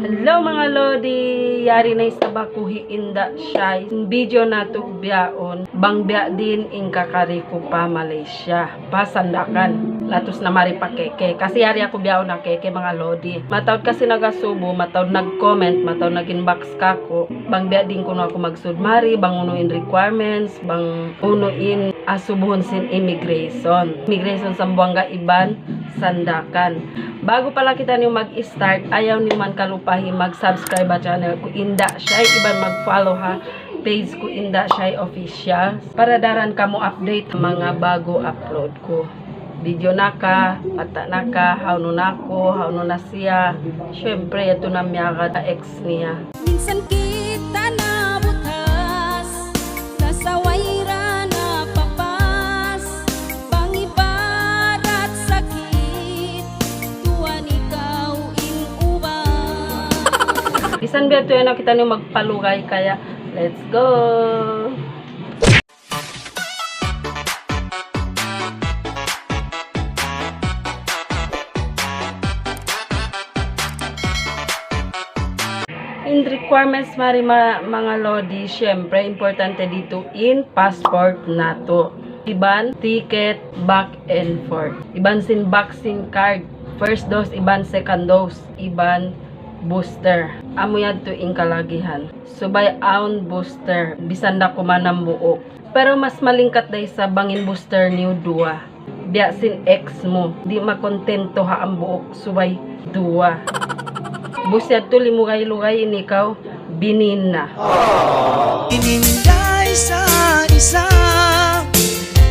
Hello mga lodi, yari na isaba ko hi Indah Shay. Video na to biyaon, bangbiya din in kakariko pa Malaysia, pa Sandakan. Latos na mari pa keke, kasi yari ako biyaon na keke mga lodi. Matawd kasi nagasubo, matawd nag-comment, matawd nag-inbox kako. Bangbiya din ko na ako magsudmari, bang unuin requirements, bang unuin asubuhon sin immigration. Immigration Zamboanga iban, Sandakan. Bago pala kita niyo mag-start, ayaw niyo man kalupahi mag-subscribe sa channel ko Indah Shay, iban mag-follow ha page ko Indah Shay official para daran kamo update mga bago upload ko. Video naka, pata naka, hawno nako, hawno na siya. Syempre ito na miyaka na ex niya. Minsan kita na butas, kasawayra na papas, pangibarat sakit, tuwan ikaw inuban. Bisan ba ito yan kita niyo magpalugay kaya let's go! In requirements mari mga lodi, syempre importante dito in passport nato. Iban ticket back and forth. Iban sin vaccine card. First dose, iban second dose, iban booster. Amo yan to in kalagihan. Subay aun booster. Bisan na kumanang buok. Pero mas malingkat day sa bangin booster niyo dua. Biya sin ex mo. Di makontento ha ang buok. Subay dua. Busyad to limugay-lugay in ikaw, binin na. Ininday sa isa,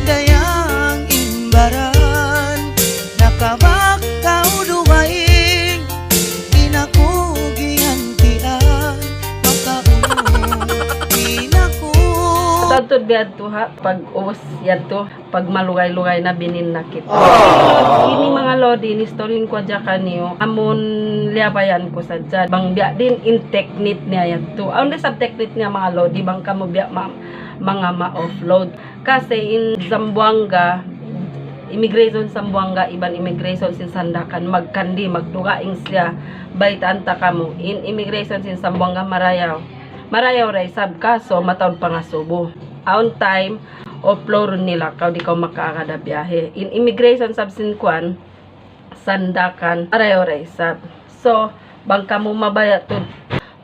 dayang imbaran, nakabakaw duwaing, inakugihantian, makaulong, inaku. Tatod biyad to ha, pag uwas yad to, pag malugay-lugay na binin na kita. Ini mga lodi, ni-storyin ko dya kaniyo, amon liabayan ko sa dyan. Bang biya din in technique niya yan to. Ang sa technique niya mga lodi, bang kamo biya mga ma-offload. Kasi in Zamboanga, immigration Zamboanga, iban immigration sin Sandakan, magkandi, magdugaing siya, baitaan ta kamo. In immigration sin Zamboanga, marayaw ray sab kaso matawd pa nga subo. On time offload nila kaw di kaw makaagada biyahe. In immigration sab sin kwan Sandakan marayaw ray sab. So bang kamo mabaya to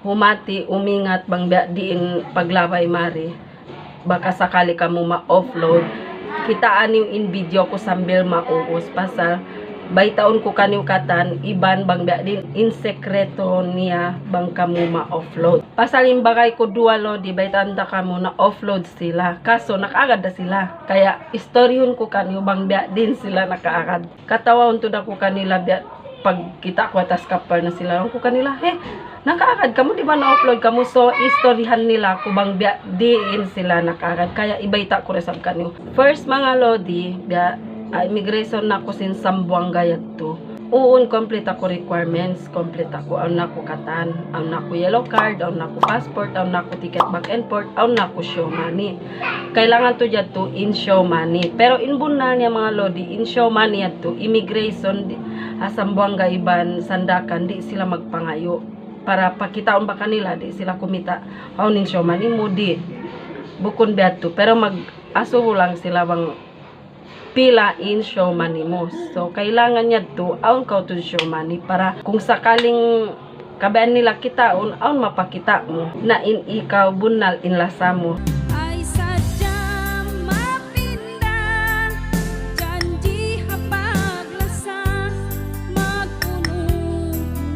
humati umingat bang diin paglabay mari baka sakali kamo ma-offload kitaan yung in video ko sambil mauus pasal baytaon ko kaniw katan iban bang din in sekreto niya bang kamo ma-offload pasalin bagay ko dua lodi baytaan ta kamo na offload sila kaso nakaagad na sila kaya istoryon ko kaniw bang din sila nakaagad katawon to da ko kanila pag kita ko atas kapar na sila ko kanila nakaagad kamo di ba na-upload kamo so istoryahan nila ko bang diin sila nakaagad kaya ibayta ko resab kaniw first mga lodi immigration na ko sin Zamboanga yadto. Uun complete ako requirements, complete ako ang nako katan, ang nako yellow card, ang nako passport, ang nako ticket back and forth, ang nako show money. Kailangan to jadto in show money. Pero inbuna niya mga lodi, in show money yadto, immigration Zamboanga iban Sandakan di sila magpangayo para pakitaon ba kanila di sila kumita. How nin show money mo di bukon biadto pero mag-asubo lang sila bang pila in show money mo. So, kailangan niya to, aun ka to show money para kung sakaling kabayan nila kitaon, aun mapakita mo na in ikaw bunal in lasa mo. Ay sadyang mapindan, janji hapaglasan, magpuno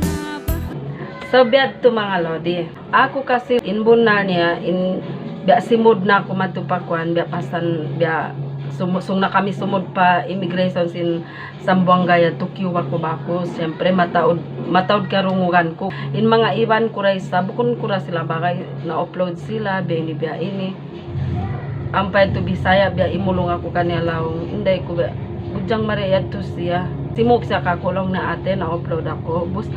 na ba? So, biyad to mga lodi. Ako kasi in bunal niya, in biya simod na ako matupakwan, biya pasan, biya sumusong na kami sumod pa immigration sin Zamboanga ya Tokyo ko bako siyempre matawd karungugan ko in mga iban ko ray sa bukon ko ra sila bagay na upload sila bini biya ini ampay to Bisaya biya imulong ako kanila inday ko biya budyang mariyad to siya simok siya kakulong na ate na upload ako bus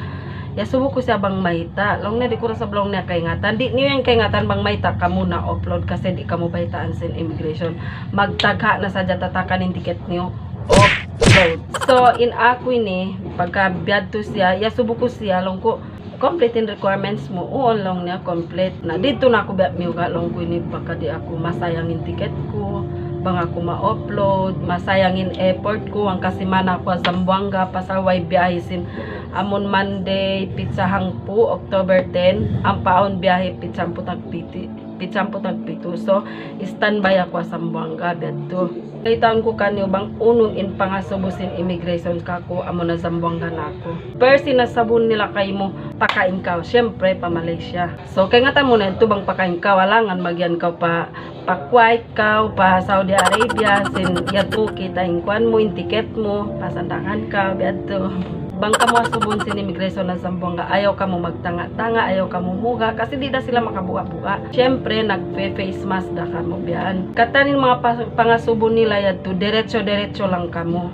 ya subo ko siya bang mahita long na di ko sa blong na kay ngatan di niyo yung kay ngatan bang mahita ka muna upload kasi di ka mo bahitaan sin immigration magtagha na sa tatakan yung ticket niyo upload so in ako ini pagka biyad to siya ya subo ko siya long ko complete in requirements mo, uon lang niya complete na dito na ako biya miuga lang ko ini baka di ako masayangin ticket ko bang ako ma-upload, masayangin effort ko ang kasimana ko sa Zamboanga pasaway biyahe sin amon Monday pitsahang po October 10 ang paon biyahe pitsang putag pito so standby ako sa Zamboanga dito. Kaitaan ko kanyo bang unong in pangasubusin immigration kako amo na Zamboanga nako. Per sinasabon nila kay mo pakain ka, syempre pa Malaysia. So kay nga mo na ito bang pakain ka walangan magyan ka pa Kuwait ka pa Saudi Arabia sin yato kita ingkuan mo in ticket mo pa Sandakan ka biadto. Bang ka mo asubon sin immigration na Zamboanga ayaw ka mo magtanga-tanga, ayaw ka mo muga kasi di na sila makabuga-buga. Syempre nagfe-face mask da ka mo biyan. Katanin mga pangasubon nila yato diretso-diretso lang ka mo.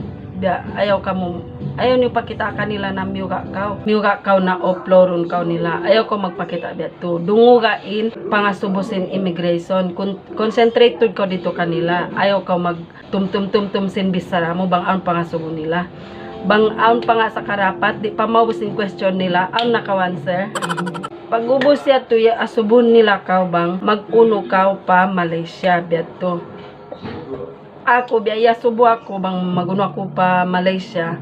Ayaw ka mo ayaw niyo pakita kanila na miuga kaw na uploadon kaw nila ayaw ko magpakita biadto dungugain pangasubusin immigration concentrate tud ko dito kanila ayaw ka mag tum sin bisara mo bang ang pangasubon nila bang ang panga sa karapat di pa maubusin question nila ang nakawanswer pag ubos ya to ya asubon nila kaw bang maguno kaw pa Malaysia biadto ako biya subo ako bang maguno ako pa Malaysia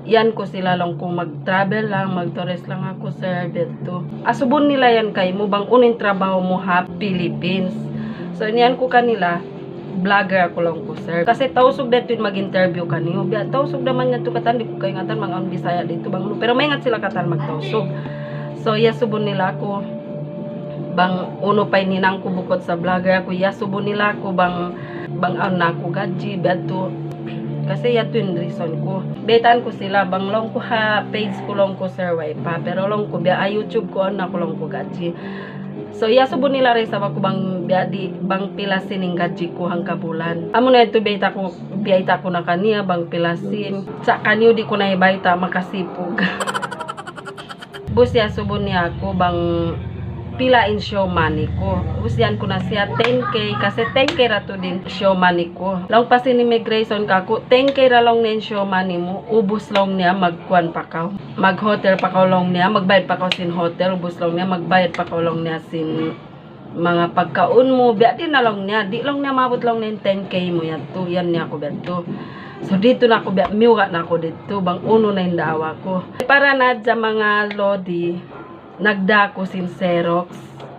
yan ko sila lang kung mag-travel lang mag-tourist lang ako sir dito asubon nila yan kay mo bang unin trabaho mo ha Philippines so niyan ko kanila vlogger ako lang ko sir kasi tausog dito yung mag-interview kaniyo biya tausog naman yan to katan di ko kayo ngatan mga on Bisaya dito bang pero may ngat sila katan magtausog so yasubon nila ako bang uno pay ninang ko bukod sa vlogger ako yasubon nila ako bang na ako gaji beto kasi yato yung reason ko betan ko sila bang long ko ha page ko long ko sir way pa pero long ko biya YouTube ko na ko long ko gaji so yasubon nila rin sa ako bang biya di bang pilasin ng gaji ko hang kabulan amo na ito beta ko na kaniya bang pilasin sa kanyo di ko na ibayta makasipog bus yasubon niya ako bang pila in show money ko. Usyan ko na siya 10k kasi 10k ra to din show money ko. Lang pa sin immigration ka ko 10k ra lang nin show money mo. Ubos lang niya magkuan pa ka. Mag hotel pa ka lang niya, magbayad pa ka sin hotel, ubos lang niya magbayad pa ka lang niya sin mga pagkaon mo. Biya din na lang niya, di lang niya mabot lang nin 10k mo yan to. Yan niya ko beto. So dito na ako biya miuga na ako dito bang uno na indawa ko. Para na sa mga lodi nagdako sin Xerox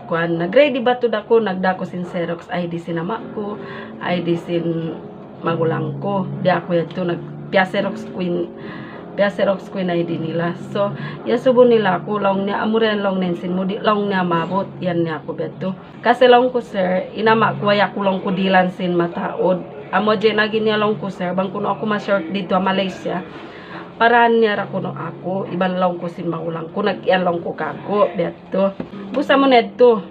kuan nagready ba to dako nagdako sin Xerox ID sin ama ko ID sin magulang ko di ako yato nagpia Xerox queen ID nila so yasubon nila ako long niya amuren long nensin mo di long niya mabot yan niya ako beto kasi long ko sir inama ko waya ko long ko dilan sin mataod amo je nagin niya long ko sir bang kuno ako ma-short dito a Malaysia paraan niya ra kuno ako iban lang ko sin magulang ko nag-ialong ko kako beto busa mo nedto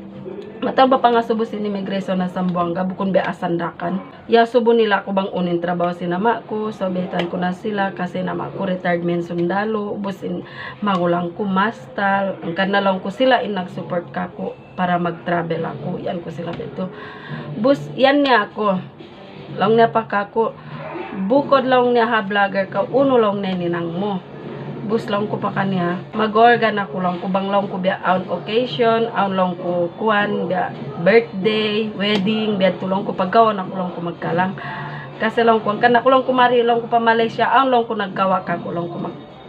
mataba pa nga subo sin immigration na Zamboanga bukon be Sandakan ya subo nila ko bang unin trabaho sin ama ko so betan ko na sila kasi nama ko retirement sundalo busin magulang ko mastal ang kanalong ko sila in nag-support kako para mag-travel ako yan ko sila beto bus yan niya ako lang niya pa kako bukod lang niya ha vlogger ka uno lang na ninang mo bus lang ko pa kanya mag-organ ako lang ko bang lang ko biya on occasion on lang ko kuan biya birthday wedding biya tulong ko pagkawan ako lang ko magkalang kasi lang ko kan ako lang kumari lang ko pa Malaysia ang lang ko nagkawa ka ko lang ko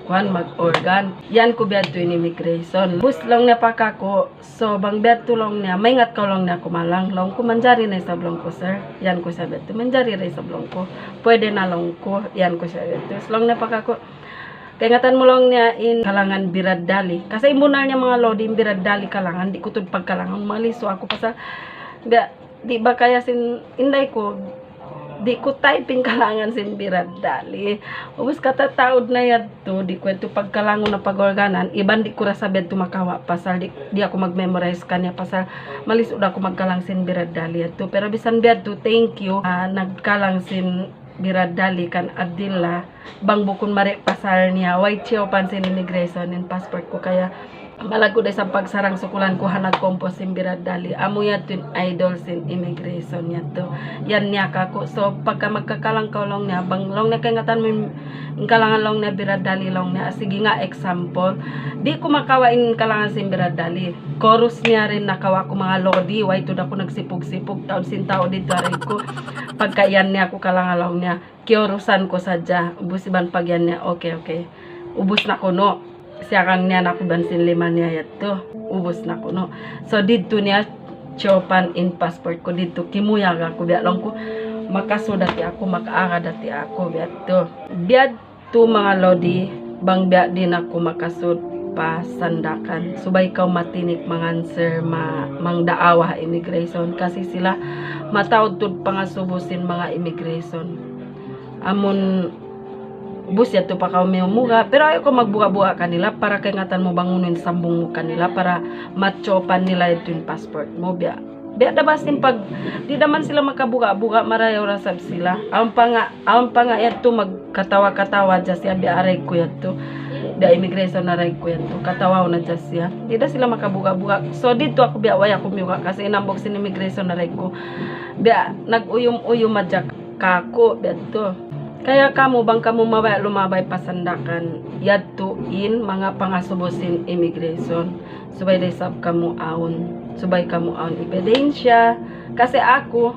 mag-organ yan ko biya to in immigration bus lang niya pa kako so bang biya tulong niya may ngat ka lang niya kumalang lang ko manjari na isablong ko sir yan ko sabi to manjari na isablong ko pwede na lang ko yan ko sabi to lang niya pa kako kaya ngatan mo lang niya in kalangan Biradali kasi imunal niya mga lodi Biradali kalangan di ko tud pagkalangan maliso ako pa sa di ba kaya sin inday ko di ko typing kalangan sin Biradali ubos katataod na yan to di ko ito pagkalangon na pag-organan iban di ko rasabed tumakawa pasal di ako mag-memorize kanya pasal malisod ako magkalang sin Biradali to pero bisan biad to thank you nagkalang sin Biradali kan Adila bang bukon mare pasal niya white show pansin immigration and passport ko kaya Malago day sa pagsarang sukulan ko hanag kompos sin biradali. Amo ya tin idol sin immigration ya to. Yan niya kako. So pagka magkakalang long niya, bang long na kay ngatan mo kalangan long na biradali long niya. Sige nga example. Di ko makawain kalangan sin biradali. Chorus niya rin nakawa ko mga lodi. Why to da ko nagsipog-sipog taon sin tao dito rin ko. Pagka yan niya ko kalangan long niya. Kiorusan ko sadya. Ubus iban pag yan niya. Okay. Ubus na ko no. Siya kang niya nakubansin lima niya yato. Ubos na ko no. So dito niya chopan in passport ko dito. Kimuyag ako. Biya lang ko makasudati ako. Makaara dati ako. Biya to. Biya to mga lodi. Bang biya din ako makasud pa Sandakan. Subay kaw matinik mga answer mangdaawa immigration. Kasi sila mataod tud pangasubusin mga immigration. Amon bus ya to pa ka umuga pero ayaw ko magbuka-buka kanila para kay ngatan mo bangunin sambong mo kanila para matchopan nila yung passport mo biya dabasin pag di naman sila makabuka-buka marayaw rasab sila ang panga yato magkatawa-katawa dyan siya biya aray ko yato da immigration na aray ko yato katawaw na dyan siya di na sila makabuka-buka so dito ako biya waya kumuha kasi inambok sin immigration na aray ko biya nag-uyum-uyum madyak kako biya to. Kaya kamo bang kamo lumabay pa Sandakan yadtuin mga pangasubusin immigration. Subay day sab kamo aon. Subay kamo aon ebidensya. Kasi ako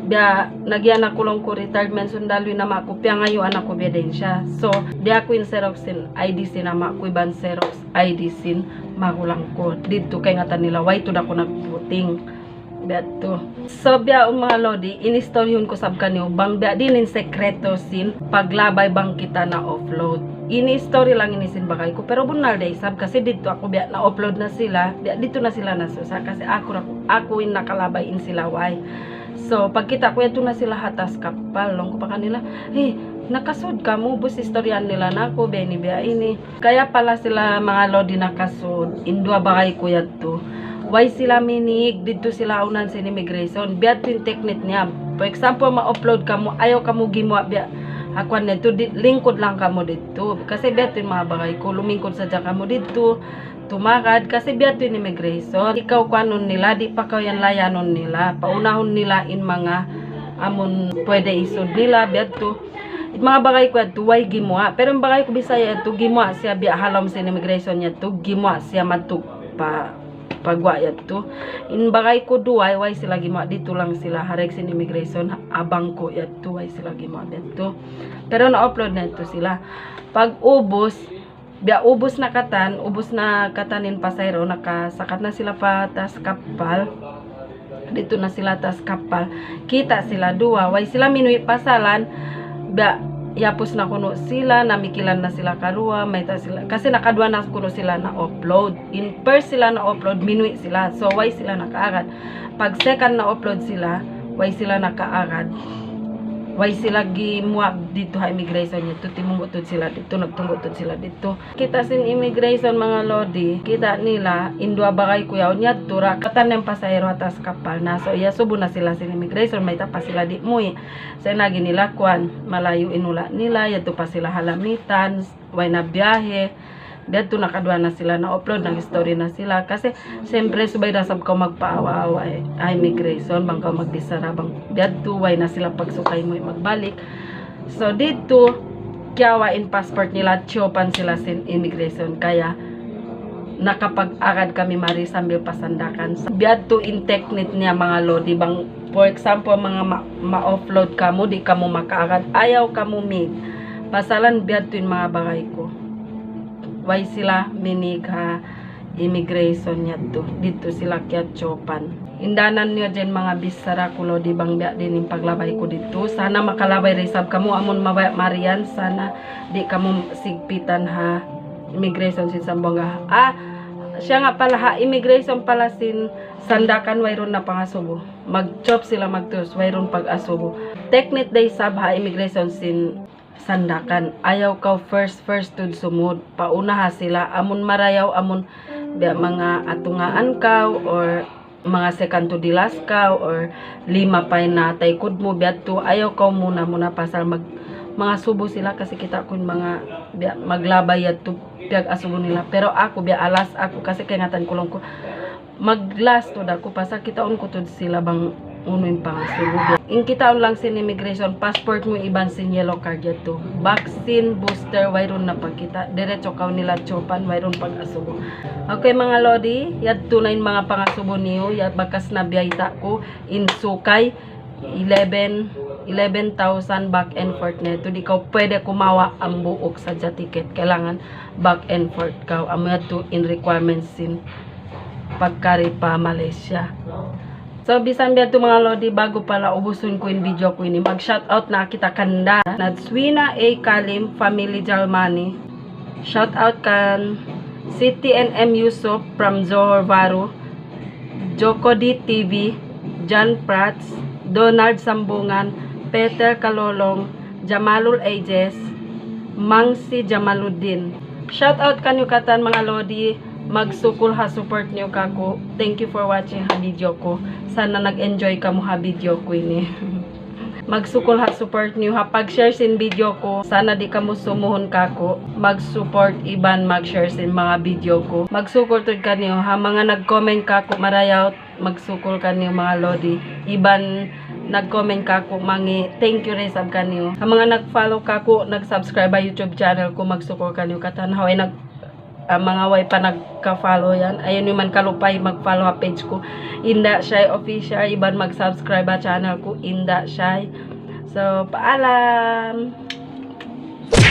biya nagyan ako lang ko retirement sundalo na makopya ngayon ako ebidensya. So di ako in xerox sin ID sin na ko iban xerox ID sin magulang ko. Dito kay ngatan nila why to da ko nagputing. Beto. So biya mga lodi, inistoryon ko sab kanyo bang biya din in sekreto sin paglabay bang kita na offload. Ini-story lang inisin bagay ko pero bunal day sab kasi dito ako biya na upload na sila, biya dito na sila nasusa kasi ako in nakalabay in sila why. So pagkita ko ito na sila hatas kapal long ko pa kanila. Nakasud ka mo bus istoryan nila na ako beni biya ini. Kaya pala sila mga lodi nakasud indua bagay ko yato. Why sila minig dito sila unan sa immigration biya tin technique niya for example ma-upload ka mo ayaw ka mo gimo biya akwan nito lingkod lang ka mo dito kasi biya tin mga bagay ko lumingkod sa ka mo dito tumakad kasi biya tin immigration ikaw kwanon nila di pa kaw yan layanon nila paunahon nila in mga amon pwede isod nila biya to mga bagay ko ito why gimo pero ang bagay ko bisaya ito gimo siya biya halam sa immigration niya to gimo siya matug pa pagwayat to in bagay ko duway why sila gima dito lang sila harek sin immigration abang ko yat to why sila gima dito pero na-upload na ito sila pag ubos biya ubos na katanin pasayro nakasakat na sila pa tas kapal dito na sila tas kapal kita sila duwa why sila minuwi pasalan biya yapos na kuno sila, namikilan na sila karua, may ta sila kasi nakadwa na kuno sila na upload. In first sila na upload, minuwi sila. So why sila nakaagad? Pag second na upload sila, why sila nakaagad? Why sila gimuab dito ha immigration nito timungutod sila dito nagtungutod sila dito kita sin immigration mga lodi kita nila indua bagay kuya nya tura katan ng pasahero atas kapal na so iya subo na sila sin immigration may tapas sila di muy sa nagi nila kwan malayo inula nila yato pa sila halamitan way na biyahe dito nakadwa na sila na upload ng story na sila kasi siyempre subay rasab ka magpaawa-awa immigration bang ka magdisara bang dito way na sila pagsukay mo magbalik so dito kyawa in passport nila chopan sila sin immigration kaya nakapag-agad kami mari sambil pasandakan dito in technique niya mga lodi bang for example mga ma-offload ka mo di ka mo makaagad ayaw ka mo mig pasalan dito in mga bagay ko why sila minig ha immigration niya to dito sila kaya chopan indanan niyo dyan mga bisara kulo di bang biya din yung paglabay ko dito sana makalabay resab kamo amon mabaya marian sana di kamo sigpitan ha immigration sin Zamboanga siya nga pala ha immigration pala sin Sandakan wayron na pangasubo magchop sila magtus wayron pag-asubo technique day sab ha immigration sin Sandakan ayaw ka first to sumud paunaha sila amon marayaw amon mga atungaan ka or mga second to the last ka or lima pa na taykod mo biadto ayaw ka muna pasal mga subo sila kasi kita kun mga maglabay at piyag asubo nila. Pero ako biya alas ako kasi kay ngatan kulong ko mag-last to dako pa sa kitaon ko to sila bang uno yung pangasubo. In kitaon lang sin immigration passport mo iban sin yellow card yato. Vaccine booster wayron na pagkita. Diretso kaw nila chopan wayron pag-asubo. Okay mga lodi, yadto na yung mga pangasubo niyo. Yad bakas na biyayta ko in Sukay 11,000 back and forth neto. Di ka pwede kumawa ang buok sa ticket. Kailangan back and forth ka. Amo to in requirements sin pagkari pa Malaysia. So bisan biya to mga lodi, bago pala ubusun ko yung video ko ini, mag shoutout na kita kanda Nadswina A. Kalim Family Jalmani. Shoutout kan City NM Yusuf from Johor Bahru, Joko D TV, John Prats, Donald Sambungan, Peter Kalolong, Jamalul Ages, Mangsi Jamaluddin. Shoutout kanyo katan mga lodi, magsukul ha support nyo kako. Thank you for watching ha video ko. Sana nag-enjoy ka mo ha video ko ini. Magsukul ha support nyo ha, pag-share sin video ko. Sana di ka mo sumuhon kako. Mag-support iban mag-share sin mga video ko. Magsukul tud kanyo ha, mga nag-comment kako marayaw. Magsukul kanyo mga lodi. Iban nag-comment kako mangi thank you resab kanyo. Ha mga nag-follow kako, nag-subscribe ba YouTube channel ko, magsukul kanyo katan haway mga way pa nagka-follow yan. Ayun yung man kalupay mag-follow ha page ko, Indah Shay Official. Iban mag-subscribe ha channel ko, Indah Shay. So, paalam!